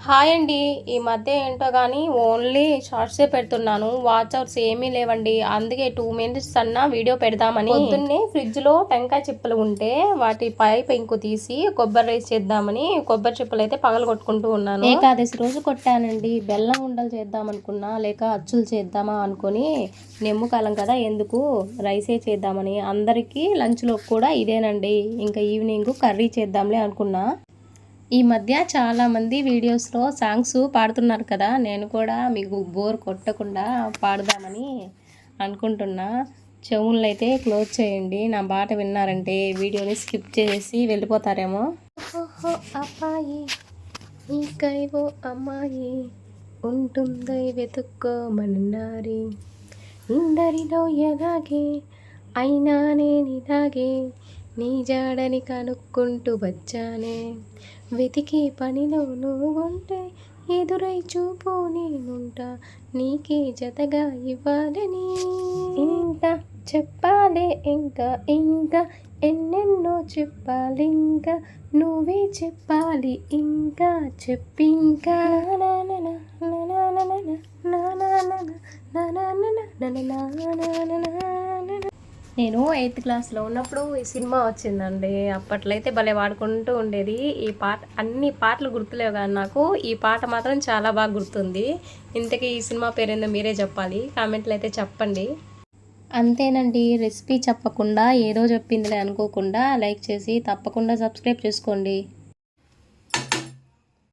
Hi అండి. ఈ మధ్య ఏంటో కానీ ఓన్లీ షార్ట్సే పెడుతున్నాను. వాచ్ అవర్స్ ఏమీ లేవండి. అందుకే 2 మినిట్స్ అన్నా వీడియో పెడదామని పొద్దున్నే ఫ్రిడ్జ్లో టెంకాయ చిప్పలు ఉంటే వాటి పై పెంకు తీసి కొబ్బరి రైస్ చేద్దామని కొబ్బరి చిప్పలు అయితే పగలగొట్టుకుంటూ ఉన్నాను. ఏకాదశి రోజు కొట్టానండి. బెల్లం ఉండలు చేద్దాం అనుకున్నా, లేక అచ్చులు చేద్దామా అనుకుని నెమ్ముకాలం కదా ఎందుకు రైసే చేద్దామని అందరికీ లంచ్లో కూడా ఇదేనండి. ఇంకా ఈవినింగ్ కర్రీ చేద్దాంలే అనుకున్నా. ఈ మధ్య చాలామంది వీడియోస్లో సాంగ్స్ పాడుతున్నారు కదా, నేను కూడా మీకు బోర్ కొట్టకుండా పాడదామని అనుకుంటున్నా. చెవులను అయితే క్లోజ్ చేయండి. నా పాట విన్నారంటే వీడియోని స్కిప్ చేసి వెళ్ళిపోతారేమో. ఓహో అబ్బాయి నీకైవో అమ్మాయి ఉంటుందై వెతుక్కోమన్నారి, ఇందరిలో ఎలాగే అయినా నేనిలాగే నీ జాడని కనుక్కుంటూ వచ్చానే, వెతికే పనిలో నువ్వుంటే ఎదురై చూపు నేనుంటా, నీకే జతగా ఇవ్వాలని. ఇంకా చెప్పాలే ఇంకా ఇంకా ఎన్నెన్నో చెప్పాలింకా, నువ్వే చెప్పాలి ఇంకా చెప్పింకా. నేను 8th క్లాస్లో ఉన్నప్పుడు ఈ సినిమా వచ్చిందండి. అప్పట్లో అయితే భలే వాడుకుంటూ ఉండేది. ఈ పాట అన్ని పాటలు గుర్తులేవు కానీ నాకు ఈ పాట మాత్రం చాలా బాగా గుర్తుంది. ఇంతకీ ఈ సినిమా పేరేందో మీరే చెప్పాలి, కామెంట్లు అయితే చెప్పండి. అంతేనండి, రెసిపీ చెప్పకుండా ఏదో చెప్పిందిలే అనుకోకుండా లైక్ చేసి తప్పకుండా సబ్స్క్రైబ్ చేసుకోండి.